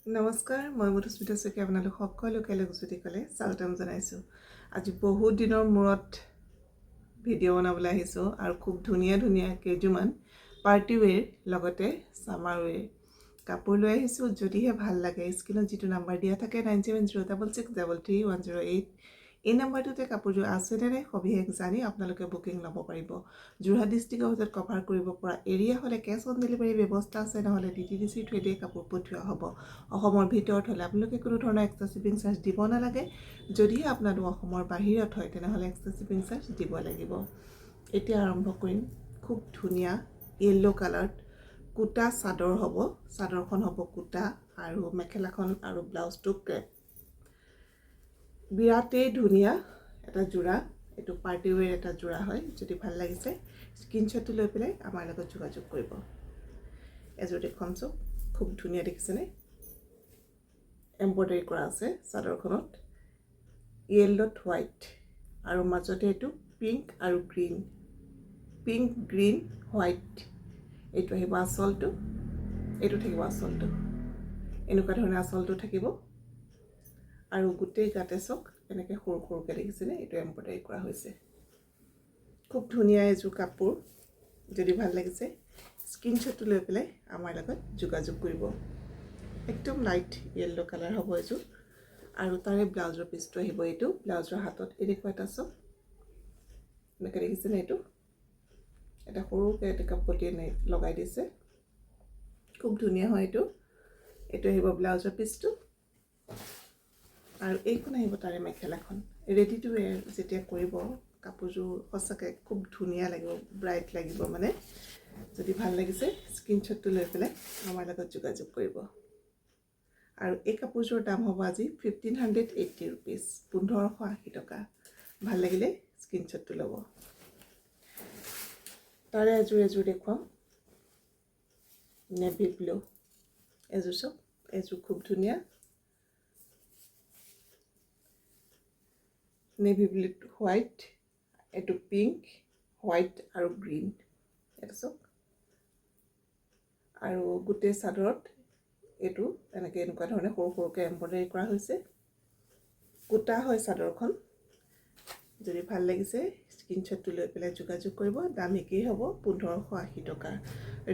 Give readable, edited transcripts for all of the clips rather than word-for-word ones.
নমস্কাৰ, মই মধুস্মিতা শইকীয়া আপোনালোক সকলোকে লোকজ্যোতিকলে স্বাগতম জনাইছোঁ। আজি বহুত দিনৰ মূৰত ভিডিঅ' বনাবলৈ আহিছোঁ আৰু খুব ধুনীয়া ধুনীয়া কেইযোৰমান পাৰ্টি ৱেৰ লগতে সামাৰ ৱেৰ কাপোৰ লৈ আহিছোঁ। যদিহে ভাল লাগে স্ক্ৰীনত যিটো নাম্বাৰ দিয়া থাকে 9706633108 এই নাম্বাৰটোতে কাপোৰযোৰ আছে নে নাই সবিশেষ জানি আপোনালোকে বুকিং ল'ব পাৰিব। যোৰহাট ডিষ্ট্ৰিক্টৰ ভিতৰত কভাৰ কৰিব পৰা এৰিয়া হ'লে কেছ অন ডেলিভাৰী ব্যৱস্থা আছে, নহ'লে DTDC থ্ৰুৱেদি কাপোৰ পঠিওৱা হ'ব। অসমৰ ভিতৰত হ'লে আপোনালোকে কোনো ধৰণৰ এক্সট্ৰা শ্বিপিং চাৰ্জ দিব নালাগে। যদিহে আপোনালোক অসমৰ বাহিৰত হয় তেনেহ'লে এক্সট্ৰা শ্বিপিং চাৰ্জ দিব লাগিব। এতিয়া আৰম্ভ কৰিম। খুব ধুনীয়া য়েল্ল' কালাৰত কুটা চাদৰ হ'ব। চাদৰখন হ'ব কুটা আৰু মেখেলাখন আৰু ব্লাউজটো ক্ৰেপ। বিৰাটেই ধুনীয়া এটা যোৰা। এইটো পাৰ্টি ৱেৰ এটা যোৰা হয়। যদি ভাল লাগিছে স্ক্ৰীনশ্বটটো লৈ পেলাই আমাৰ লগত যোগাযোগ কৰিব। এযোৰ দেখুৱাম চাওক, খুব ধুনীয়া দেখিছেনে? এম্ব্ৰইডাৰী কৰা আছে চাদৰখনত য়েল্লত হোৱাইট আৰু মাজতে এইটো পিংক আৰু গ্ৰীণ, পিংক গ্ৰীণ হোৱাইট। এইটো আহিব আঁচলটো, এইটো থাকিব আঁচলটো, এনেকুৱা ধৰণে আঁচলটো থাকিব আৰু গোটেই গাতে চাওক এনেকৈ সৰু সৰুকৈ দেখিছেনে? এইটো এম্ব্ৰইডাৰী কৰা হৈছে। খুব ধুনীয়া এযোৰ কাপোৰ। যদি ভাল লাগিছে স্ক্ৰীনশ্বটটো লৈ পেলাই আমাৰ লগত যোগাযোগ কৰিব। একদম লাইট য়েল্ল' কালাৰ হ'ব এযোৰ আৰু তাৰে ব্লাউজৰ পিচটো আহিব। এইটো ব্লাউজৰ হাতত এনেকুৱা এটা চাওক, এনেকৈ দেখিছেনে? এইটো এটা সৰুকৈ এটা কাপতি লগাই দিছে, খুব ধুনীয়া হয় এইটো। এইটো আহিব ব্লাউজৰ পিচটো আৰু এইখন আহিব তাৰে মেখেলাখন। ৰেডি টু ৱেৰ যেতিয়া কৰিব কাপোৰযোৰ সঁচাকৈ খুব ধুনীয়া লাগিব, ব্ৰাইট লাগিব মানে। যদি ভাল লাগিছে স্ক্ৰীনশ্বটটো লৈ পেলাই আমাৰ লগত যোগাযোগ কৰিব। আৰু এই কাপোৰযোৰৰ দাম হ'ব আজি 1580 ৰুপিজ, 1580 টকা। ভাল লাগিলে স্ক্ৰীনশ্বটটো ল'ব। তাৰে এযোৰ দেখুৱাম, নেভি ব্লু এযোৰ চাওক। এযোৰ খুব ধুনীয়া নেভি ব্লু হোৱাইট, এইটো পিংক হোৱাইট আৰু গ্ৰীণ। এইটো চাওক আৰু গোটেই চাদৰত এইটো এনেকুৱা ধৰণে সৰু সৰুকৈ এম্ব্ৰইডাৰী কৰা হৈছে। কুটা হয় চাদৰখন। যদি ভাল লাগিছে স্ক্ৰীনশ্বটটো লৈ পেলাই যোগাযোগ কৰিব। দাম একেই হ'ব, 1580 টকা।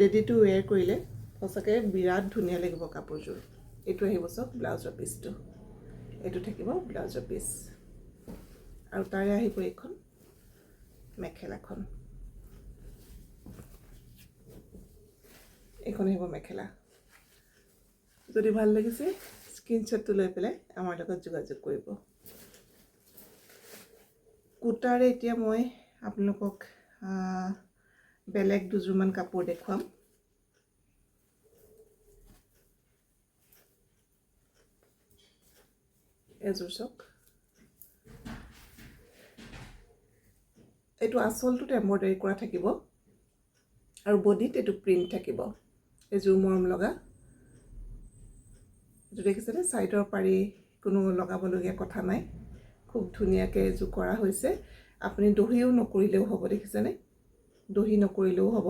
ৰেডি টু ৱেৰ কৰিলে সঁচাকৈ বিৰাট ধুনীয়া লাগিব কাপোৰযোৰ। এইটো আহিব চাওক ব্লাউজৰ পিচটো, এইটো থাকিব ব্লাউজৰ পিচ আৰু তাৰে আহিব এইখন মেখেলাখন। এইখন আহিব মেখেলা। যদি ভাল লাগিছে স্ক্ৰীনশ্বটটো লৈ পেলাই আমাৰ লগত যোগাযোগ কৰিব। কুটাৰে এতিয়া মই আপোনালোকক বেলেগ দুযোৰমান কাপোৰ দেখুৱাম। এযোৰ চাওক, এইটো আঁচলটোত এম্ব্ৰইডাৰী কৰা থাকিব আৰু বডিত এইটো প্ৰিণ্ট থাকিব। এযোৰ মৰম লগা, এইটো দেখিছেনে? ছাইডৰ পাৰি কোনো লগাবলগীয়া কথা নাই, খুব ধুনীয়াকৈ এযোৰ কৰা হৈছে। আপুনি দহিও নকৰিলেও হ'ব, দেখিছেনে? দহি নকৰিলেও হ'ব।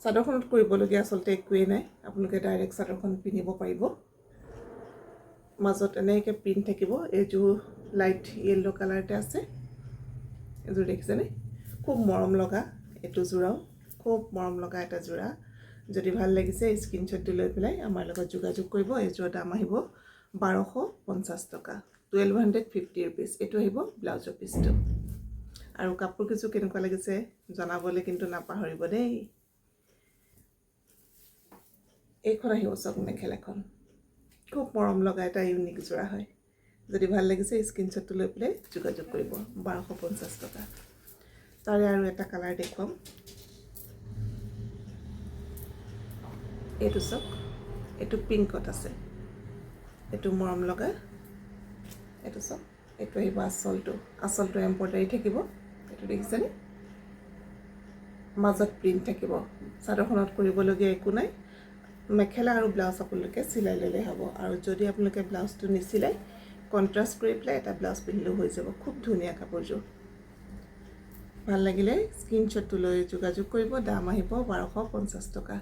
চাদৰখনত কৰিবলগীয়া আচলতে একোৱেই নাই, আপোনালোকে ডাইৰেক্ট চাদৰখন পিন্ধিব পাৰিব। মাজত এনেকৈ প্ৰিণ্ট থাকিব। এইযোৰ লাইট য়েল্ল' কালাৰতে আছে। এযোৰ দেখিছেনে? খুব মৰম লগা এইটো যোৰাও, খুব মৰম লগা এটা যোৰা। যদি ভাল লাগিছে স্ক্ৰীনশ্বটটো লৈ পেলাই আমাৰ লগত যোগাযোগ কৰিব। এইযোৰৰ দাম আহিব 1250 টকা, 1250 ৰুপিজ। এইটো আহিব ব্লাউজৰ পিচটো। আৰু কাপোৰ কেইযোৰ কেনেকুৱা লাগিছে জনাবলৈ কিন্তু নাপাহৰিব দেই। এইখন আহিব চাওক মেখেলাখন, খুব মৰম লগা এটা ইউনিক যোৰা হয়। যদি ভাল লাগিছে স্ক্ৰীনশ্বটটো লৈ পেলাই যোগাযোগ কৰিব। 1250 টকা। তাৰে আৰু এটা কালাৰ দেখুৱাম। এইটো চাওক, এইটো পিংকত আছে, এইটো মৰম লগা। এইটো চাওক, এইটো আহিব আঁচলটো, আঁচলটো এম্ব্ৰইডাৰী থাকিব। এইটো দেখিছেনে? মাজত প্ৰিণ্ট থাকিব। চাদৰখনত কৰিবলগীয়া একো নাই। মেখেলা আৰু ব্লাউজ আপোনালোকে চিলাই ল'লেই হ'ব। আৰু যদি আপোনালোকে ব্লাউজটো নিচিলাই কণ্ট্ৰাষ্ট কৰি পেলাই এটা ব্লাউজ পিন্ধিলেও হৈ যাব। খুব ধুনীয়া কাপোৰযোৰ। ভাল লাগিলে স্ক্ৰীনশ্বটটো লৈ যোগাযোগ কৰিব। দাম আহিব 1250 টকা।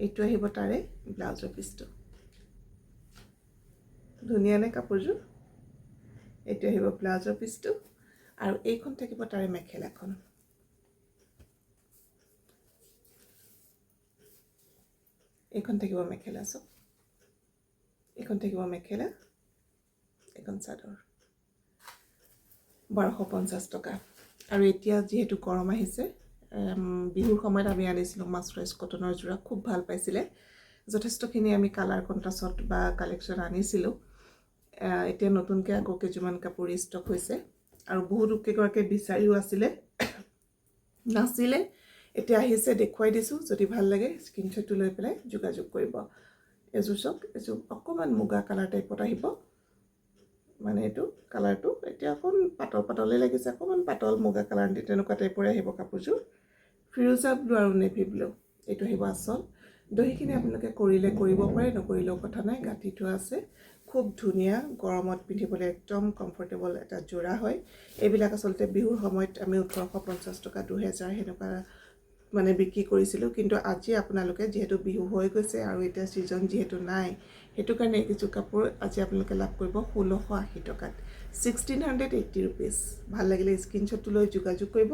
এইটো আহিব তাৰে ব্লাউজৰ পিচটো। ধুনীয়া নে কাপোৰযোৰ এইটো আহিব ব্লাউজৰ পিচটো আৰু এইখন থাকিব তাৰে মেখেলাখন এইখন থাকিব মেখেলা সব এইখন থাকিব মেখেলা এখন চাদৰ 1250 টকা আৰু এতিয়া যেহেতু গৰম আহিছে বিহুৰ সময়ত আমি আনিছিলোঁ মাছৰাইজ কটনৰ জোৰা খুব ভাল পাইছিলে যথেষ্টখিনি আমি কালাৰ কন্ট্ৰাষ্টত বা কালেকশ্যন আনিছিলোঁ এতিয়া নতুনকৈ আকৌ কিছুমান কাপোৰ ষ্টক হৈছে আৰু বহুত কেইগৰাকী বিচাৰিও আছিলে নাছিলে এতিয়া আহিছে দেখুৱাই দিছোঁ যদি ভাল লাগে স্ক্ৰীনশ্বটটো লৈ পেলাই যোগাযোগ কৰিব এযোৰ চক এযোৰ অকণমান মুগা কালাৰ টাইপত আহিব মানে এইটো কালাৰটো এতিয়া অকণ পাতলে লাগিছে অকণমান পাতল মুগা কালাৰ তেনেকুৱা টাইপৰে আহিব কাপোৰযোৰ ফিৰোজা ব্লু আৰু নেভি ব্লু এইটো আহিব আচল দহিখিনি আপোনালোকে কৰিলে কৰিব পাৰে নকৰিলেও কথা নাই গাঁঠি থোৱা আছে খুব ধুনীয়া গৰমত পিন্ধিবলৈ একদম কমফৰ্টেবল এটা জোৰা হয় এইবিলাক আচলতে বিহুৰ সময়ত আমি 1850 টকা 2000 হেনেকুৱা মানে বিক্ৰী কৰিছিলোঁ কিন্তু আজি আপোনালোকে যেহেতু বিহু হৈ গৈছে আৰু এতিয়া সিজন যেহেতু নাই হেতু কাৰণে কিছু কাপোৰ আজি আপোনালোকে লাভ কৰিব 1680 টকাত 1680 rupees ভাল লাগিলে স্ক্ৰীনশ্বটটো লৈ যোগাযোগ কৰিব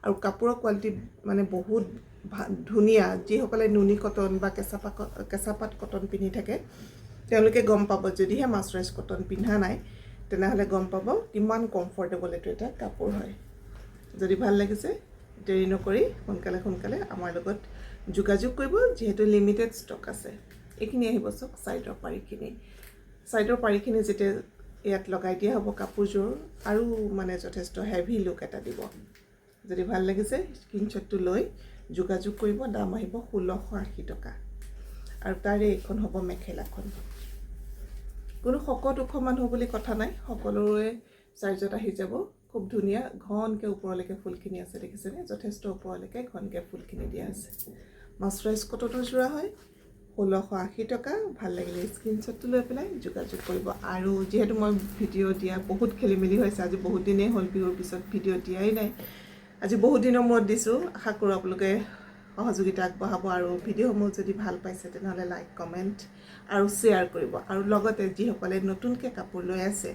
আৰু কাপোৰৰ কোৱালিটি মানে বহুত ধুনীয়া যিসকলে নুনি কটন বা কেঁচাপাত কটন পিন্ধি থাকে তেওঁলোকে গম পাব যদিহে মাছৰাইজ কটন পিন্ধা নাই তেনেহলে গম পাব কিমান কমফৰ্টেবল এইটো এটা কাপোৰ হয় যদি ভাল লাগিছে দেৰি নকৰি সোনকালে আমাৰ লগত যোগাযোগ কৰিব যেহেতু লিমিটেড ষ্টক আছে এইখিনি আহিব সক সাইডৰ পাৰিখিনি যেতিয়া ইয়াত লগাই দিয়া হ'ব কাপোৰযোৰ আৰু মানে যথেষ্ট হেভি লুক এটা দিব যদি ভাল লাগিছে স্ক্ৰীনশ্বটটো লৈ যোগাযোগ কৰিব দাম আহিব 1680 টকা আৰু তাৰে এখন হ'ব মেখেলাখন কোনো শকত ওখ মানুহ বুলি কথা নাই সকলোৰে সাইজত আহি যাব খুব ধুনীয়া ঘনকে ওপৰলৈকে ফুলখিনি আছে দেখিছেনে যথেষ্ট ওপৰলৈকে ঘনকে ফুলখিনি দিয়া আছে মাছৰাইজ কটনৰ জোৰা হয় 1680 টকা ভাল লাগিলে স্ক্ৰীনশ্বটটো লৈ পেলাই যোগাযোগ কৰিব আৰু যেহেতু মই ভিডিঅ' দিয়া বহুত খেলিমেলি হৈছে আজি বহুত দিনেই হ'ল বিহুৰ পিছত ভিডিঅ' দিয়াই নাই আজি বহুত দিনৰ মূৰত দিছোঁ আশা কৰোঁ আপোনালোকে সহযোগিতা আগবঢ়াব আৰু ভিডিঅ'সমূহ যদি ভাল পাইছে তেনেহ'লে লাইক কমেণ্ট আৰু শ্বেয়াৰ কৰিব আৰু লগতে যিসকলে নতুনকৈ কাপোৰ লৈ আছে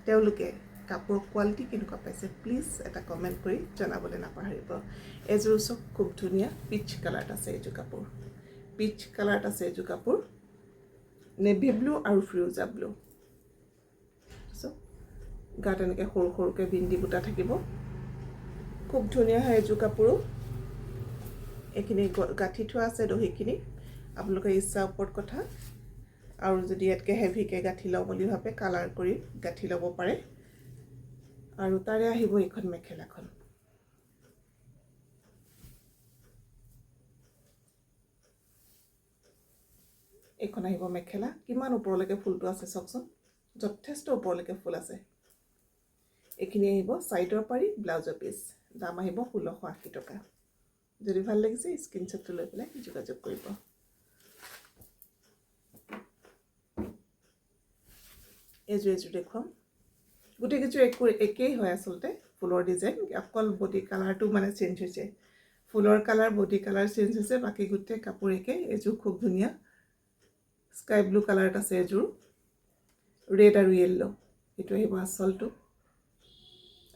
তেওঁলোকে কাপোৰৰ কোৱালিটি কেনেকুৱা পাইছে প্লিজ এটা কমেণ্ট কৰি জনাবলৈ নাপাহৰিব এযোৰ চক খুব ধুনীয়া পিচ কালাৰত আছে এইযোৰ কাপোৰ নেভি ব্লু আৰু ফিৰোজা ব্লু গাত এনেকৈ সৰু সৰুকৈ বিন্দি বুটা থাকিব খুব ধুনীয়া হয় এইযোৰ কাপোৰো এইখিনি গাঁঠি থোৱা আছে দহিখিনি আপোনালোকৰ ইচ্ছাৰ ওপৰত কথা আৰু যদি ইয়াতকৈ হেভিকৈ গাঁঠি লওঁ বুলি ভাবে কালাৰ কৰি গাঁঠি ল'ব পাৰে আৰু তাৰে আহিব এইখন মেখেলাখন এইখন আহিব মেখেলা কিমান ওপৰলৈকে ফুলটো আছে চাওকচোন যথেষ্ট ওপৰলৈকে ফুল আছে এইখিনি আহিব সাইডৰ পাৰি ব্লাউজৰ পিচ দাম আহিব 1680 টকা যদি ভাল লাগিছে স্ক্ৰীনশ্বটটো লৈ পেলাই যোগাযোগ কৰিব এযোৰ দেখুৱাম গোটেইকেইযোৰ একেই হয় আচলতে ফুলৰ ডিজাইন অকল বডি কালাৰটো মানে চেঞ্জ হৈছে ফুলৰ কালাৰ বডি কালাৰ চেঞ্জ হৈছে বাকী গোটেই কাপোৰ একে এযোৰ খুব ধুনীয়া স্কাই ব্লু কালাৰত আছে এযোৰ ৰেড আৰু য়েল্লো এইটো আহিব আচলটো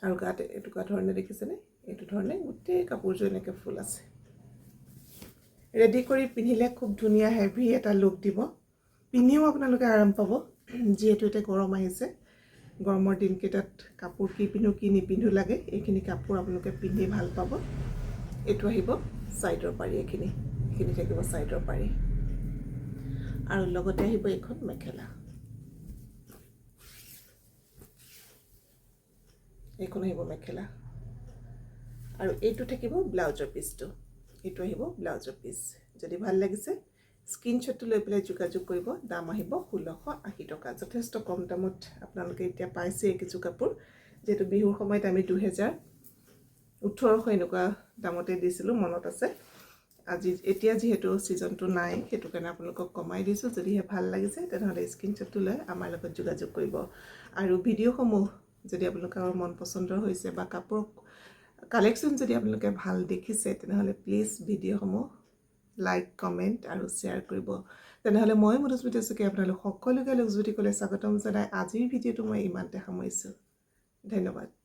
আৰু গাত এইটো ধৰণে দেখিছেনে এইটো ধৰণে গোটেই কাপোৰযোৰ এনেকৈ ফুল আছে ৰেডি কৰি পিন্ধিলে খুব ধুনীয়া হেভি এটা লুক দিব পিন্ধিও আপোনালোকে আৰাম পাব যেহেতু এতিয়া গৰম আহিছে গৰমৰ দিনকেইটাত কাপোৰ কি পিন্ধো কি নিপিন্ধো লাগে এইখিনি কাপোৰ আপোনালোকে পিন্ধি ভাল পাব এইটো আহিব সাইডৰ পাৰি এইখিনি থাকিব সাইডৰ পাৰি আৰু লগতে আহিব এইখন মেখেলা এইখন আহিব মেখেলা আৰু এইটো থাকিব ব্লাউজৰ পিচটো এইটো আহিব ব্লাউজৰ পিচ যদি ভাল লাগিছে স্ক্ৰীনশ্বটটো লৈ পেলাই যোগাযোগ কৰিব দাম আহিব 1680 টকা যথেষ্ট কম দামত আপোনালোকে এতিয়া পাইছে কিছু কাপোৰ যেহেতু বিহুৰ সময়ত আমি 1800 এনেকুৱা দামতে দিছিলোঁ মনত আছে আজি এতিয়া যেহেতু সিজনটো নাই হেতু কাৰণে আপোনালোকক কমাই দিছোঁ যদিহে ভাল লাগিছে তেনেহ'লে স্ক্ৰীনশ্বটটো লৈ আমাৰ লগত যোগাযোগ কৰিব আৰু ভিডিঅ'সমূহ যদি আপোনালোকৰ মন পছন্দৰ হৈছে বা কাপোৰ কালেকশ্যন যদি আপোনালোকে ভাল দেখিছে তেনেহ'লে প্লিজ ভিডিঅ'সমূহ লাইক কমেণ্ট আৰু শ্বেয়াৰ কৰিব তেনেহ'লে মই মধুস্মৃতি চুকে আপোনালোক সকলোকে লোকজ্যোতি ক'লে স্বাগতম জনাই আজিৰ ভিডিঅ'টো মই ইমানতে সামৰিছোঁ। ধন্যবাদ।